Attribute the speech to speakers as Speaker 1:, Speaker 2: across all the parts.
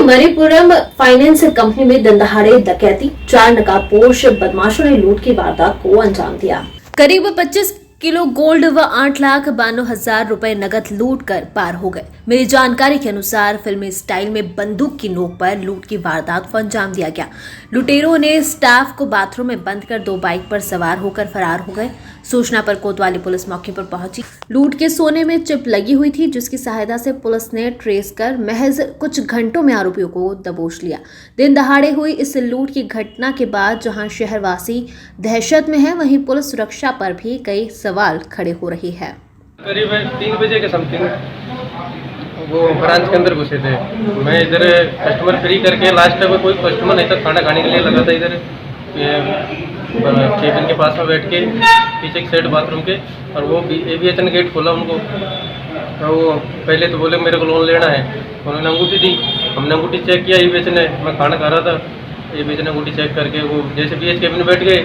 Speaker 1: Manappuram finance company में दंदहाड़े डकैती, 4 नकाबपोश बदमाशों ने लूट की वारदात को अंजाम दिया। करीब 25 किलो गोल्ड व 8,92,000 रुपए नकद लूट कर पार हो गए। मिली जानकारी के अनुसार फिल्मी स्टाइल में बंदूक की नोक पर लूट की वारदात को अंजाम दिया गया। लुटेरों ने स्टाफ को बाथरूम में बंद कर 2 बाइक पर सवार होकर फरार हो गए। सूचना पर कोतवाली पुलिस मौके पर पहुंची। लूट के सोने में चिप लगी हुई थी, जिसकी सहायता से पुलिस ने ट्रेस कर महज कुछ घंटों में आरोपियों को दबोच लिया। दिन दहाड़े हुई इस लूट की घटना के बाद जहां शहरवासी दहशत में है, वहीं पुलिस सुरक्षा पर भी कई सवाल खड़े हो रहे हैं।
Speaker 2: करीब 3 बजे के समथिंग वो ब्रांच के अंदर घुसे थे। मैं इधर कस्टमर फ्री करके लास्ट में कोई कस्टमर नहीं था, खाना खाने के लिए लगा था इधर केबिन के पास में बैठ के पीछे की साइड बाथरूम के, और वो एविएशन गेट खोला उनको। तो वो पहले तो बोले मेरे को लोन लेना है, उन्होंने अंगूठी दी, हमने अंगूठी चेक किया एविएशन है, मैं खाना खा रहा था। एविएशन अंगूठी चेक करके वो जैसे बीएच केबिन में बैठ गए,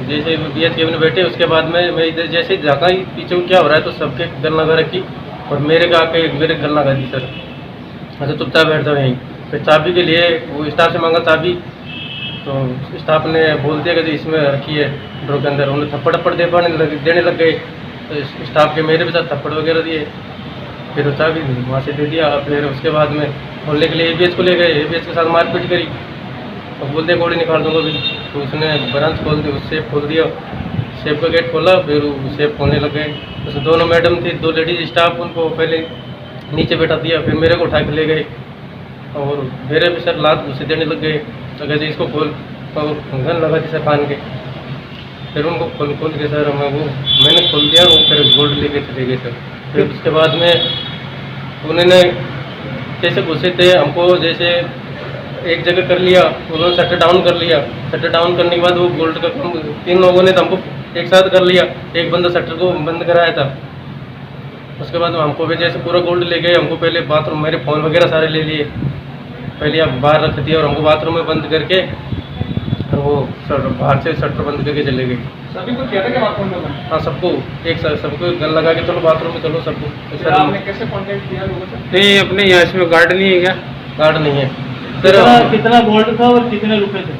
Speaker 2: जैसे बीएच केबिन में बैठे उसके बाद में मैं इधर जैसे झाँका ही पीछे क्या हो रहा है तो सबके गल लगा रखी और मेरे का आके मेरे गल लगा दी सर। अच्छा चुपचाप बैठता हूँ यहीं। फिर चाबी के लिए वो स्टाफ से मांगा चाबी, तो स्टाफ ने बोल दिया कि इसमें रखी है ड्रॉर के अंदर। उन्हें थप्पड़ देने लग गए, तो स्टाफ के मेरे भी साथ थप्पड़ वगैरह दिए। फिर वो चाबी वहाँ से दे दिया। फिर उसके बाद में खोलने के लिए एबीएच को ले गए, एबीएच के साथ मारपीट करी और बोलते गोली निकाल दूंगा भी। तो उसने ब्रांच खोल दी, सेफ खोल दिया, सेफ का गेट खोला, फिर सेफ खोलने लग गए। उसमें दोनों मैडम थी, 2 लेडीज स्टाफ, उनको पहले नीचे बैठा दिया, फिर मेरे को उठा के ले गए और मेरे भी सर लात घुसे देने लग गए। तो कैसे इसको खोल और गन लगा दी सर कान के। फिर उनको खोल के सर मैंने खोल दिया, वो फिर गोल्ड लेके चले गए सर। फिर उसके बाद में उन्होंने कैसे घुसे थे हमको, जैसे एक जगह कर लिया, उन्होंने शटर डाउन कर लिया। शटर डाउन करने के बाद वो गोल्ड का 3 लोगों ने तो हमको एक साथ कर लिया, एक बंदा शटर को बंद कराया था। उसके बाद हमको भी जैसे पूरा गोल्ड ले गए, हमको पहले बाथरूम मेरे फ़ोन वगैरह सारे ले लिए, पहले आप बाहर रख दिया और हमको बाथरूम में बंद करके और वो बाहर से शटर बंद करके चले गए।
Speaker 3: सभी को किया था क्या बाथरूम में?
Speaker 2: हाँ सबको एक साथ, सबको गन लगा के चलो बाथरूम में चलो सबको।
Speaker 3: फिर आपने कैसे कॉन्टेक्ट किया लोगों से?
Speaker 2: नहीं अपने यहाँ इसमें गार्ड नहीं है क्या? गार्ड नहीं है सर।
Speaker 3: कितना गोल्ड था और कितने रुपए थे?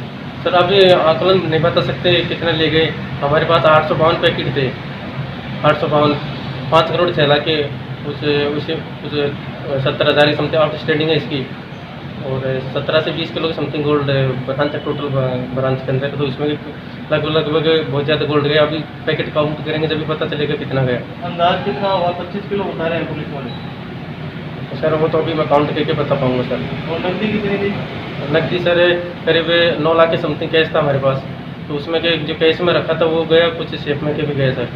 Speaker 2: सर अभी आकलन नहीं बता सकते कितने ले गए। हमारे पास 852 पैकेट थे, 852, 5 करोड़ 6 लाख के उसे 70,000 की समथिंग आउटस्टैंडिंग है इसकी, और 17 से 20 किलो की something gold branch total branch के अंदर। तो इसमें लगभग बहुत ज़्यादा गोल्ड गया। अभी पैकेट काउंट करेंगे जब भी पता चलेगा कितना गया।
Speaker 3: अंदाज कितना हुआ? 25 किलो बता रहे हैं पुलिस वाले।
Speaker 2: सर वो तो अभी मैं काउंट करके बता पाऊँगा सर।
Speaker 3: और नकदी कितनी थी?
Speaker 2: नकदी सर करीब 9 लाख के समथिंग कैश था हमारे पास। तो उसमें के जो कैश में रखा था वो गया, कुछ सेफ में के भी गए सर।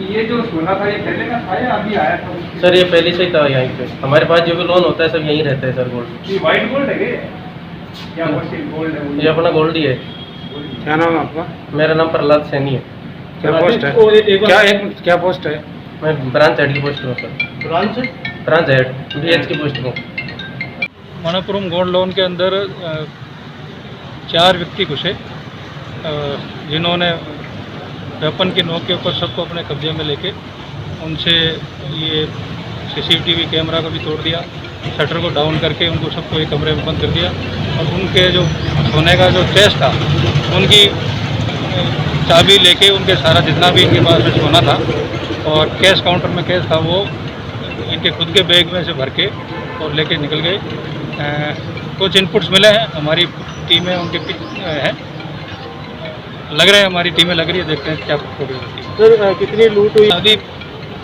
Speaker 3: ये जो सोना था ये पहले का था या अभी आया था?
Speaker 2: सर ये पहले से ही था यहीं पे। हमारे पास जो भी लोन होता है सब यहीं रहता है सर गोल्ड।
Speaker 3: ये वाइट गोल्ड है क्या गोल्ड है?
Speaker 2: ये अपना गोल्ड ही है।
Speaker 4: क्या नाम है आपका?
Speaker 2: मेरा नाम प्रहलाद सैनी है।
Speaker 4: क्या पोस्ट है? क्या पोस्ट है?
Speaker 2: मैं ब्रांच हेड की पोस्ट हूँ सर। ब्रांच हेड BH की पोस्ट हूँ।
Speaker 5: मणिपुरम गोल्ड लोन के अंदर 4 व्यक्ति घुसे, जिन्होंने वेपन की नोक के ऊपर सबको अपने कब्जे में लेके उनसे ये CCTV कैमरा को भी तोड़ दिया, शटर को डाउन करके उनको सबको एक कमरे में बंद कर दिया और उनके जो सोने का जो चेस्ट था उनकी चाबी लेके उनके सारा जितना भी इनके पास में सोना था और कैश काउंटर में कैश था वो इनके खुद के बैग में से भर के और लेके निकल गए। कुछ इनपुट्स मिले हैं, हमारी टीमें उनके हैं, लग रहे हैं हमारी टीमें लग रही है, देखते हैं क्या प्रोग्रेस होती है।
Speaker 3: सर कितनी लूट हुई?
Speaker 5: अभी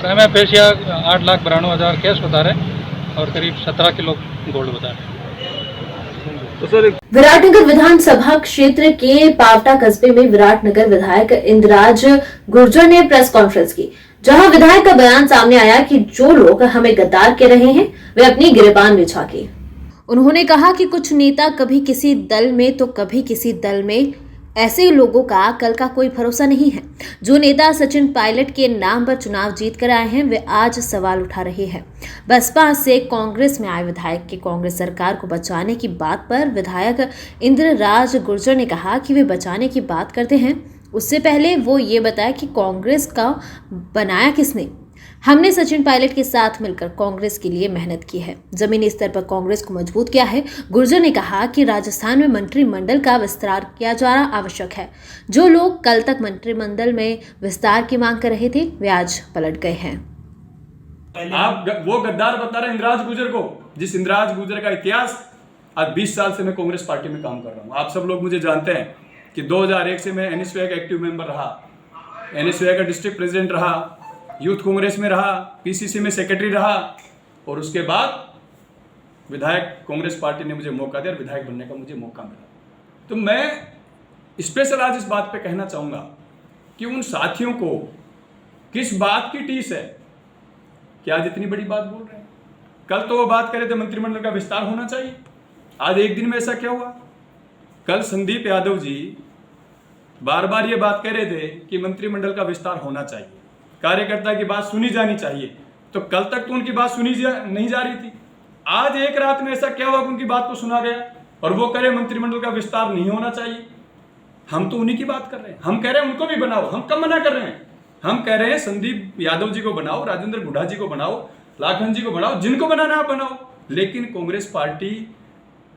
Speaker 5: प्राइमा पेशिया 8,92,000 कैश बता रहे हैं और करीब 17 किलो गोल्ड बता रहे हैं।
Speaker 3: तो सर
Speaker 1: विराटनगर विधानसभा क्षेत्र के पावटा कस्बे में विराटनगर विधायक इंद्राज गुर्जर ने प्रेस कॉन्फ्रेंस की, जहां विधायक का बयान सामने आया कि जो लोग हमें गद्दार कह रहे हैं वे अपनी गिरबान में झांके। उन्होंने कहा कि कुछ नेता कभी किसी दल में तो कभी किसी दल में, ऐसे लोगों का कल का कोई भरोसा नहीं है। जो नेता सचिन पायलट के नाम पर चुनाव जीत कर आए हैं वे आज सवाल उठा रहे हैं। बसपा से कांग्रेस में आए विधायक की कांग्रेस सरकार को बचाने की बात पर विधायक इंद्रराज गुर्जर ने कहा कि वे बचाने की बात करते हैं, उससे पहले वो ये बताया कि कांग्रेस का बनाया किसने। हमने सचिन पायलट के साथ मिलकर कांग्रेस के लिए मेहनत की है, जमीनी स्तर पर कांग्रेस को मजबूत किया है। गुर्जर ने कहा कि राजस्थान में मंत्रिमंडल का विस्तार किया जाना आवश्यक है। जो लोग कल तक मंत्रिमंडल में विस्तार की मांग कर रहे थे, वे आज पलट गए हैं।
Speaker 6: आप वो गद्दार बता रहे हैं इंदिराज गुर्जर को, जिस इंदिराज गुर्जर का इतिहास आज 20 साल से मैं कांग्रेस पार्टी में काम कर रहा हूँ। आप सब लोग मुझे जानते हैं कि 2001 से मैं NSY का एक्टिव मेंबर रहा, NSY का डिस्ट्रिक्ट प्रेसिडेंट रहा, यूथ कांग्रेस में रहा, PCC में सेक्रेटरी रहा और उसके बाद विधायक कांग्रेस पार्टी ने मुझे मौका दिया और विधायक बनने का मुझे मौका मिला। तो मैं स्पेशल आज इस बात पे कहना चाहूँगा कि उन साथियों को किस बात की टीस है कि आज इतनी बड़ी बात बोल रहे हैं। कल तो वो बात कर रहे थे मंत्रिमंडल का विस्तार होना चाहिए, आज एक दिन में ऐसा क्या हुआ? कल संदीप यादव जी बार बार ये बात कह रहे थे कि मंत्रिमंडल का विस्तार होना चाहिए, कार्यकर्ता की बात सुनी जानी चाहिए। तो कल तक तो उनकी बात सुनी नहीं जा रही थी, आज एक रात में ऐसा क्या हुआ कि उनकी बात को सुना गया और वो कह रहे मंत्रिमंडल का विस्तार नहीं होना चाहिए। हम तो उन्हीं की बात कर रहे हैं, हम कह रहे हैं उनको भी बनाओ। हम कब मना कर रहे हैं? हम कह रहे हैं संदीप यादव जी को बनाओ, राजेंद्र गुढ़ा जी को बनाओ, लाखन जी को बनाओ, जिनको बनाना आप बनाओ। लेकिन कांग्रेस पार्टी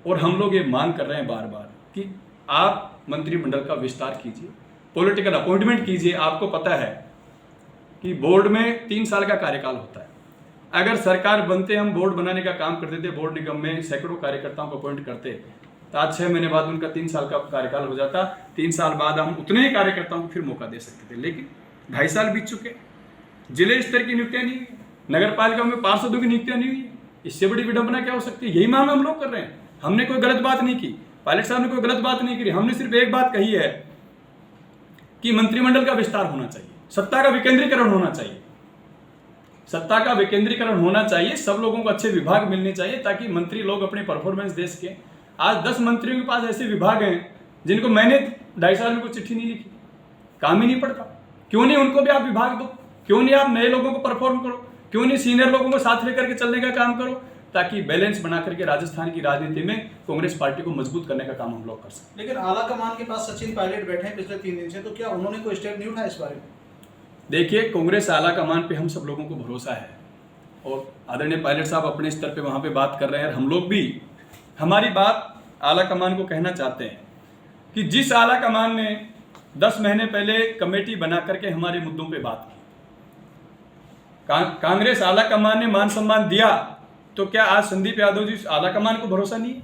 Speaker 6: और हम लोग ये मांग कर रहे हैं बार बार कि आप मंत्रिमंडल का विस्तार कीजिए, पॉलिटिकल अपॉइंटमेंट कीजिए। आपको पता है कि बोर्ड में 3 साल का कार्यकाल होता है। अगर सरकार बनते हम बोर्ड बनाने का काम करते थे, बोर्ड निगम में सैकड़ों कार्यकर्ताओं को अपॉइंट करते, तो आज 6 महीने बाद उनका 3 साल का कार्यकाल हो जाता। 3 साल बाद हम उतने ही कार्यकर्ताओं को फिर मौका दे सकते थे। लेकिन 2.5 साल बीत चुके, जिले स्तर की नियुक्तियां नहीं हुई, नगर पालिका में पार्षदों की नियुक्तियां नहीं हुई। इससे बड़ी विडंबना क्या हो सकती है? यही मांग हम लोग कर रहे हैं। हमने कोई गलत बात नहीं की, पायलट साहब ने कोई गलत बात नहीं करी। हमने सिर्फ एक बात कही है कि मंत्रिमंडल का विस्तार होना चाहिए, सत्ता का विकेंद्रीकरण होना चाहिए, सत्ता का विकेंद्रीकरण होना चाहिए। सब लोगों को अच्छे विभाग मिलने चाहिए ताकि मंत्री लोग अपने परफॉर्मेंस दे सके। आज 10 मंत्रियों के पास ऐसे विभाग हैं जिनको मैंने 2.5 साल में कोई चिट्ठी नहीं लिखी, काम ही नहीं पड़ता। क्यों नहीं उनको भी आप विभाग दो? क्यों नहीं आप नए लोगों को परफॉर्म करो? क्यों नहीं सीनियर लोगों को साथ लेकर के चलने का काम करो, ताकि बैलेंस बना करके राजस्थान की राजनीति में कांग्रेस पार्टी को मजबूत करने का काम हम लोग कर सकें।
Speaker 7: लेकिन आला कमान के पास सचिन पायलट बैठे हैं पिछले 3 दिन से, तो क्या उन्होंने कोई स्टेप नहीं उठाया इस बारे में?
Speaker 6: देखिए, कांग्रेस आला कमान पे हम सब लोगों को भरोसा है और आदरणीय पायलट साहब अपने स्तर पे वहाँ पे बात कर रहे हैं। हम लोग भी हमारी बात आला कमान को कहना चाहते हैं कि जिस आला कमान ने 10 महीने पहले कमेटी बना करके हमारे मुद्दों पे बात की, कांग्रेस आला कमान ने मान सम्मान दिया, तो क्या आज संदीप यादव जी आला कमान को भरोसा नहीं है?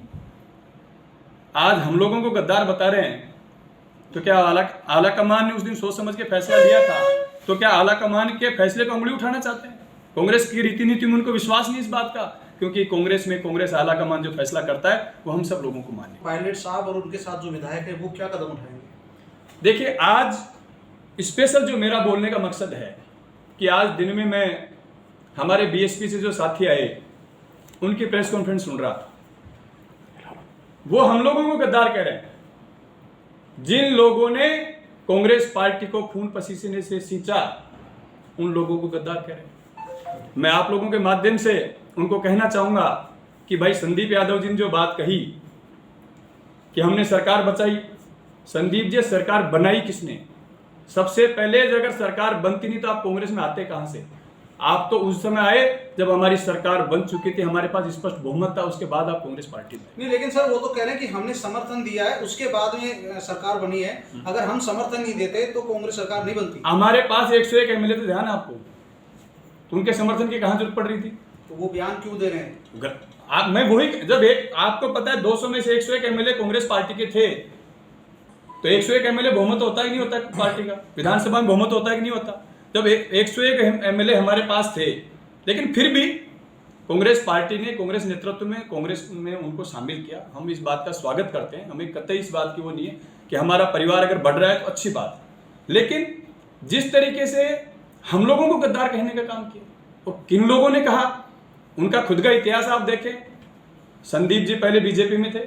Speaker 6: आज हम लोगों को गद्दार बता रहे हैं, तो क्या आला कमान ने उस दिन सोच समझ के फैसला लिया था? तो क्या आला कमान के फैसले पर उंगली उठाना चाहते हैं? कांग्रेस की रीति नीति में उनको विश्वास नहीं इस बात का, क्योंकि कांग्रेस आला कमान जो फैसला करता है वो हम सब लोगों को माने।
Speaker 7: पायलट साहब और उनके साथ जो विधायक है वो क्या कदम उठाएंगे?
Speaker 6: देखिए, आज स्पेशल जो मेरा बोलने का मकसद है कि आज दिन में मैं हमारे BSP से जो साथी आए उनकी प्रेस कॉन्फ्रेंस सुन रहा था। वो हम लोगों को गद्दार कह रहे हैं, जिन लोगों ने कांग्रेस पार्टी को खून पसीने से सींचा, उन लोगों को गद्दार कह रहे हैं। मैं आप लोगों के माध्यम से उनको कहना चाहूंगा कि भाई संदीप यादव जी ने जो बात कही कि हमने सरकार बचाई, संदीप जी सरकार बनाई किसने? सबसे पहले अगर सरकार बनती नहीं तो आप कांग्रेस में आते कहां से? आप तो उस समय आए जब हमारी सरकार बन चुकी थी, हमारे पास स्पष्ट बहुमत था, उसके बाद आप कांग्रेस पार्टी में।
Speaker 7: नहीं, लेकिन सर वो तो कह रहे हैं कि हमने समर्थन दिया है, उसके बाद में सरकार बनी है। अगर हम समर्थन नहीं देते तो कांग्रेस सरकार नहीं बनती।
Speaker 6: हमारे पास 101 MLA थे, ध्यान है आपको, तो उनके समर्थन की कहां जरूरत पड़ रही थी?
Speaker 7: तो वो बयान क्यों दे रहे हैं?
Speaker 6: मैं वही, जब आपको पता है 200 में से 101 MLA कांग्रेस पार्टी के थे, तो 101 MLA बहुमत होता है कि नहीं होता पार्टी का? विधानसभा में बहुमत होता है कि नहीं होता? जब 101 MLA हमारे पास थे, लेकिन फिर भी कांग्रेस पार्टी ने, कांग्रेस नेतृत्व में, कांग्रेस में उनको शामिल किया। हम इस बात का स्वागत करते हैं, हमें कतई इस बात की वो नहीं है कि हमारा परिवार अगर बढ़ रहा है तो अच्छी बात है। लेकिन जिस तरीके से हम लोगों को गद्दार कहने का काम किया और किन लोगों ने कहा, उनका खुद का इतिहास आप देखें। संदीप जी पहले बीजेपी में थे,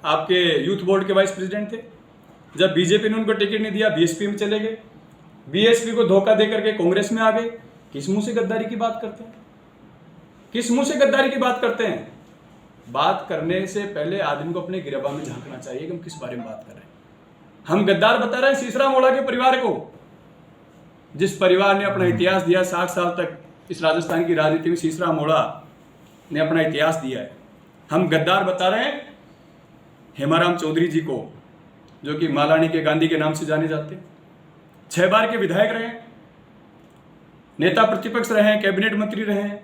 Speaker 6: आपके यूथ बोर्ड के वाइस प्रेसिडेंट थे। जब बीजेपी ने उनको टिकट नहीं दिया, BSP में चले गए, BSP को धोखा दे करके कांग्रेस में आ गए। किस मुंह से गद्दारी की बात करते हैं? किस मुंह से गद्दारी की बात करते हैं? बात करने से पहले आदमी को अपने गिरबा में झांकना चाहिए कि हम किस बारे में बात कर रहे हैं। हम गद्दार बता रहे हैं सीसरा मोड़ा के परिवार को, जिस परिवार ने अपना इतिहास दिया 60 साल तक इस राजस्थान की राजनीति में, सीसरा मोड़ा ने अपना इतिहास दिया है। हम गद्दार बता रहे हैं हेमाराम चौधरी जी को, जो कि मालानी के गांधी के नाम से जाने जाते हैं। 6 बार के विधायक रहे, नेता प्रतिपक्ष रहे हैं, कैबिनेट मंत्री रहे हैं,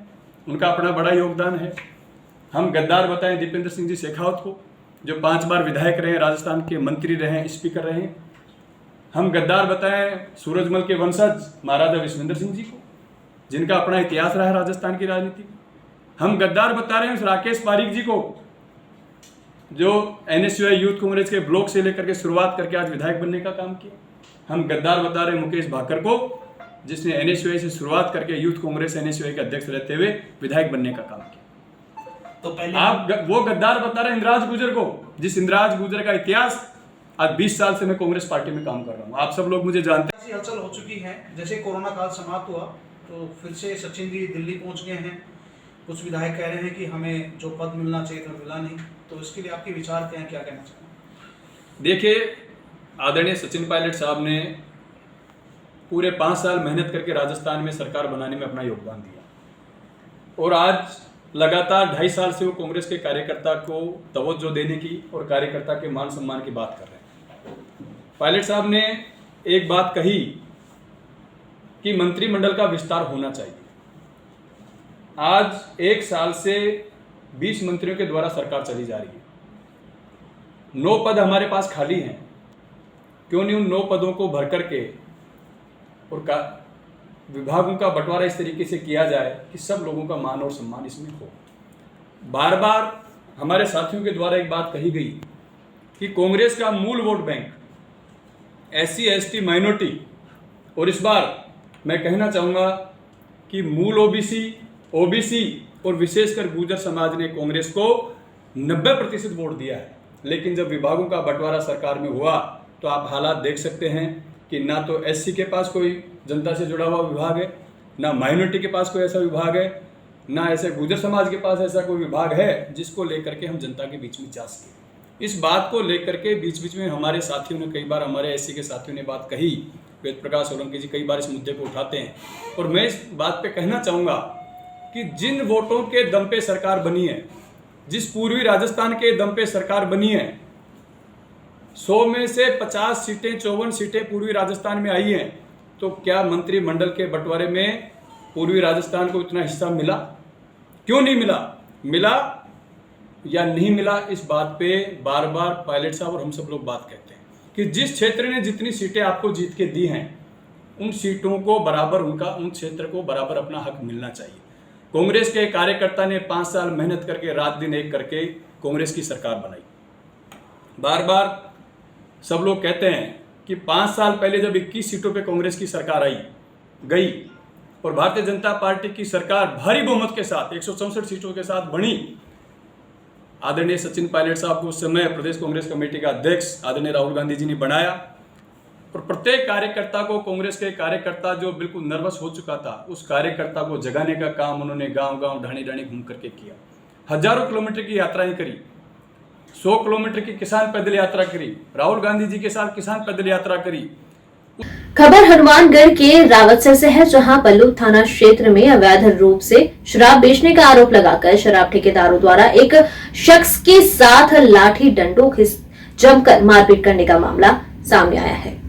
Speaker 6: उनका अपना बड़ा योगदान है। हम गद्दार बताएं दीपेंद्र सिंह जी शेखावत को, जो 5 बार विधायक रहे, राजस्थान के मंत्री रहे, स्पीकर रहे। हम गद्दार बताएं सूरजमल के वंशज महाराजा विश्वेंद्र सिंह जी को, जिनका अपना इतिहास रहा है राजस्थान की राजनीति में। हम गद्दार बता रहे हैं उस राकेश पारीक जी को, जो NSUI यूथ कांग्रेस के ब्लॉक से लेकर के शुरुआत करके आज विधायक बनने का काम किया। हम गद्दार बता रहे हैं मुकेश भाकर को, जिसने NSUI से शुरुआत करके यूथ कांग्रेस NSUI के अध्यक्ष रहते हुए विधायक बनने का काम किया।
Speaker 7: तो पहले
Speaker 6: आप वो गद्दार बता रहे हैं इंद्राज गुजर को, जिस इंद्राज गुजर का इतिहास आज 20 साल से मैं कांग्रेस पार्टी में काम कर रहा हूँ। आप सब लोग मुझे जानते हैं।
Speaker 7: ऐसी हलचल हो चुकी है, जैसे कोरोना काल समाप्त हुआ तो फिर से सचिन जी दिल्ली पहुंच गए हैं। कुछ विधायक कह रहे हैं कि हमें जो पद मिलना चाहिए था मिला नहीं, तो इसके लिए आपके विचार क्या हैं, क्या कहना चाहेंगे?
Speaker 6: देखिए, आदरणीय सचिन पायलट साहब ने पूरे 5 साल मेहनत करके राजस्थान में सरकार बनाने में अपना योगदान दिया, और आज लगातार 2.5 साल से वो कांग्रेस के कार्यकर्ता को तवज्जो देने की और कार्यकर्ता के मान सम्मान की बात कर रहे हैं। पायलट साहब ने एक बात कही कि मंत्रिमंडल का विस्तार होना चाहिए। आज 1 साल से 20 मंत्रियों के द्वारा सरकार चली जा रही है। 9 पद हमारे पास खाली हैं, क्यों नहीं उन 9 पदों को भर करके और विभागों का बंटवारा इस तरीके से किया जाए कि सब लोगों का मान और सम्मान इसमें हो। बार बार हमारे साथियों के द्वारा एक बात कही गई कि कांग्रेस का मूल vote bank SC ST minority, और इस बार मैं कहना चाहूँगा कि मूल OBC और विशेषकर गुर्जर समाज ने कांग्रेस को 90% वोट दिया है। लेकिन जब विभागों का बंटवारा सरकार में हुआ तो आप हालात देख सकते हैं कि ना तो SC के पास कोई जनता से जुड़ा हुआ विभाग है, ना माइनॉरिटी के पास कोई ऐसा विभाग है, ना ऐसे गुर्जर समाज के पास ऐसा कोई विभाग है जिसको लेकर के हम जनता के बीच में जा सकें। इस बात को लेकर के बीच बीच में हमारे साथियों ने कई बार, हमारे SC के साथियों ने बात कही, वेद प्रकाश सोलंकी जी कई बार इस मुद्दे को उठाते हैं, और मैं इस बात पे कहना चाहूँगा कि जिन वोटों के दम पे सरकार बनी है, जिस पूर्वी राजस्थान के दम पे सरकार बनी है, 100 में से 50 सीटें 54 सीटें पूर्वी राजस्थान में आई हैं, तो क्या मंत्रिमंडल के बंटवारे में पूर्वी राजस्थान को इतना हिस्सा मिला? क्यों नहीं मिला? मिला या नहीं मिला, इस बात पे बार बार पायलट साहब और हम सब लोग बात कहते हैं कि जिस क्षेत्र ने जितनी सीटें आपको जीत के दी हैं, उन सीटों को बराबर उन क्षेत्र को बराबर अपना हक मिलना चाहिए। कांग्रेस के कार्यकर्ता ने 5 साल मेहनत करके रात दिन एक करके कांग्रेस की सरकार बनाई। बार बार सब लोग कहते हैं कि 5 साल पहले जब 21 सीटों पे कांग्रेस की सरकार गई और भारतीय जनता पार्टी की सरकार भारी बहुमत के साथ 164 सीटों के साथ बनी, आदरणीय सचिन पायलट साहब को उस समय प्रदेश कांग्रेस कमेटी का अध्यक्ष आदरणीय राहुल गांधी जी ने बनाया, और प्रत्येक कार्यकर्ता को, कांग्रेस के कार्यकर्ता जो बिल्कुल नर्वस हो चुका था, उस कार्यकर्ता को जगाने का काम उन्होंने गांव-गांव, ढाणी-ढाणी घूम करके किया। हजारों किलोमीटर की यात्राएं करी, 100 किलोमीटर की किसान पैदल यात्रा करी, राहुल गांधी जी के साथ किसान पैदल यात्रा करी।
Speaker 1: खबर हनुमानगढ़ के रावतसर से है, जहां पल्लू थाना क्षेत्र में अवैध रूप से शराब बेचने का आरोप लगाकर शराब ठेकेदारों द्वारा एक शख्स के साथ लाठी डंडों की जमकर मारपीट करने का मामला सामने आया है।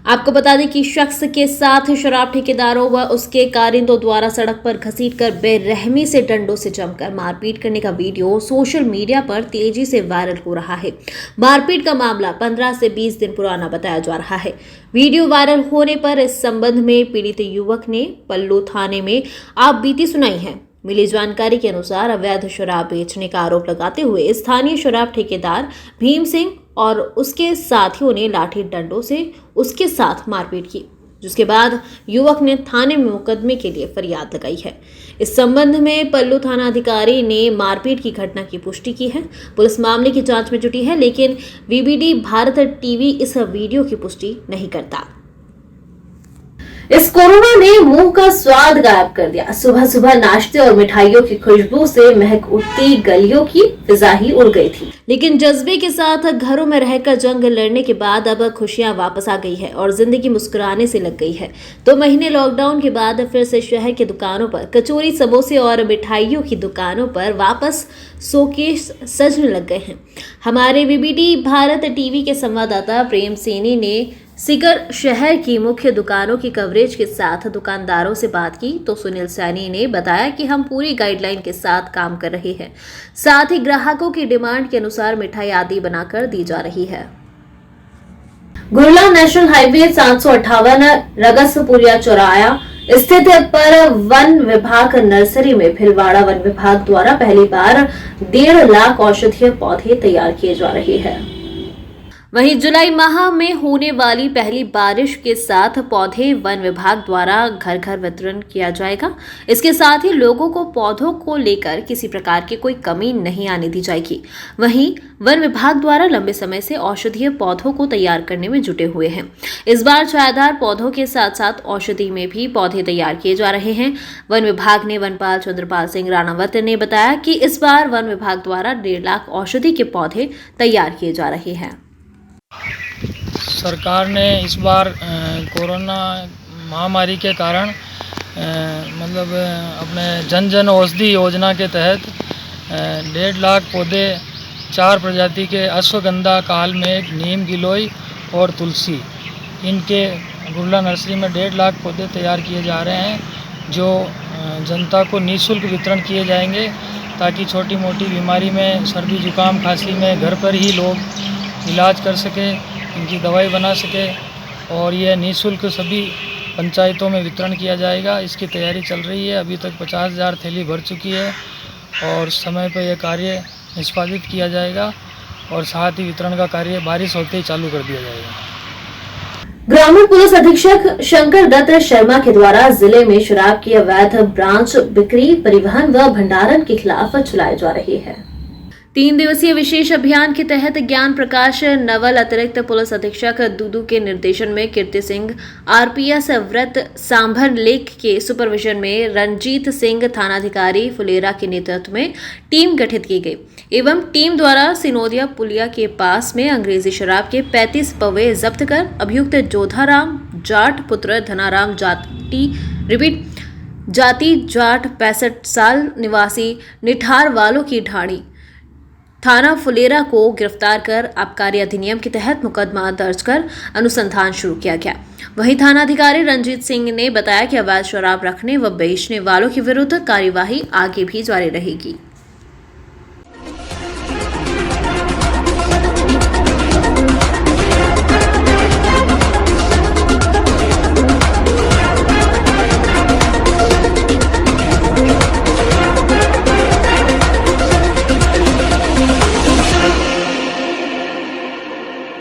Speaker 1: आपको बता दें कि शख्स के साथ शराब ठेकेदारों व उसके कारिंदों द्वारा सड़क पर घसीटकर बेरहमी से डंडों से जमकर मारपीट करने का वीडियो सोशल मीडिया पर तेजी से वायरल हो रहा है। मारपीट का मामला 15 से 20 दिन पुराना बताया जा रहा है। वीडियो वायरल होने पर इस संबंध में पीड़ित युवक ने पल्लू थाने में आप बीती सुनाई है। मिली जानकारी के अनुसार अवैध शराब बेचने का आरोप लगाते हुए स्थानीय शराब ठेकेदार भीम सिंह और उसके साथियों ने लाठी डंडों से उसके साथ मारपीट की, जिसके बाद युवक ने थाने में मुकदमे के लिए फरियाद लगाई है। इस संबंध में पल्लू थाना अधिकारी ने मारपीट की घटना की पुष्टि की है। पुलिस मामले की जांच में जुटी है, लेकिन VBD भारत टीवी इस वीडियो की पुष्टि नहीं करता। इस कोरोना ने मुंह का स्वाद गायब कर दिया। सुबह सुबह नाश्ते और मिठाइयों की खुशबू से महक उठती गलियों की फिजा ही उड़ गई थी। लेकिन जज्बे के साथ घरों में रहकर जंग लड़ने के बाद अब खुशियां वापस आ गई है और जिंदगी मुस्कुराने से लग गई है। 2 महीने लॉकडाउन के बाद फिर से शहर की दुकानों पर कचौरी, समोसे और मिठाइयों की दुकानों पर वापस शोकेस सजने लग गए हैं। हमारे बीबीटी भारत टीवी के संवाददाता प्रेम सैनी ने सीकर शहर की मुख्य दुकानों की कवरेज के साथ दुकानदारों से बात की तो सुनील सैनी ने बताया कि हम पूरी गाइडलाइन के साथ काम कर रहे हैं, साथ ही ग्राहकों की डिमांड के अनुसार मिठाई आदि बनाकर दी जा रही है। गुरला नेशनल हाईवे 758 रगसपुरिया चौराया स्थित पर वन विभाग नर्सरी में भिलवाड़ा वन विभाग द्वारा पहली बार 1.5 लाख औषधीय पौधे तैयार किए जा रहे हैं। वहीं जुलाई माह में होने वाली पहली बारिश के साथ पौधे वन विभाग द्वारा घर घर वितरण किया जाएगा। इसके साथ ही लोगों को पौधों को लेकर किसी प्रकार की कोई कमी नहीं आने दी जाएगी। वहीं वन विभाग द्वारा लंबे समय से औषधीय पौधों को तैयार करने में जुटे हुए हैं। इस बार छायादार पौधों के साथ साथ औषधि में भी पौधे तैयार किए जा रहे हैं। वन विभाग ने वनपाल चंद्रपाल सिंह राणावत ने बताया कि इस बार वन विभाग द्वारा 1.5 लाख औषधि के पौधे तैयार किए जा रहे हैं।
Speaker 8: सरकार ने इस बार कोरोना महामारी के कारण अपने जन जन औषधि योजना के तहत 1.5 लाख पौधे 4 प्रजाति के अश्वगंधा, कालमेघ, नीम, गिलोय और तुलसी, इनके गुरला नर्सरी में 1.5 लाख पौधे तैयार किए जा रहे हैं, जो जनता को निःशुल्क वितरण किए जाएंगे ताकि छोटी मोटी बीमारी में, सर्दी जुकाम खांसी में घर पर ही लोग इलाज कर सके, इनकी दवाई बना सके और ये निःशुल्क सभी पंचायतों में वितरण किया जाएगा। इसकी तैयारी चल रही है। अभी तक 50,000 थैली भर चुकी है और समय पर यह कार्य निष्पादित किया जाएगा और साथ ही वितरण का कार्य बारिश होते ही चालू कर दिया जाएगा।
Speaker 1: ग्रामीण पुलिस अधीक्षक शंकर दत्त शर्मा के द्वारा जिले में शराब की अवैध ब्रांच बिक्री, परिवहन व भंडारण के खिलाफ चलाए जा रहे हैं। 3 दिवसीय विशेष अभियान के तहत ज्ञान प्रकाश नवल अतिरिक्त पुलिस अधीक्षक दूदू के निर्देशन में कीर्ति सिंह, आरपीएस व्रत सांभर लेक के सुपरविजन में रंजीत सिंह, थानाधिकारी फुलेरा के नेतृत्व में टीम गठित की गई एवं टीम द्वारा सिनोदिया पुलिया के पास में अंग्रेजी शराब के 35 पवे जब्त कर अभियुक्त जोधाराम जाट पुत्र धनाराम जाति जाट 65 साल निवासी निठार वालों की ढाणी थाना फुलेरा को गिरफ्तार कर आबकारी अधिनियम के तहत मुकदमा दर्ज कर अनुसंधान शुरू किया गया। वहीं थानाधिकारी रंजीत सिंह ने बताया कि अवैध शराब रखने व बेचने वालों के विरुद्ध कार्यवाही आगे भी जारी रहेगी।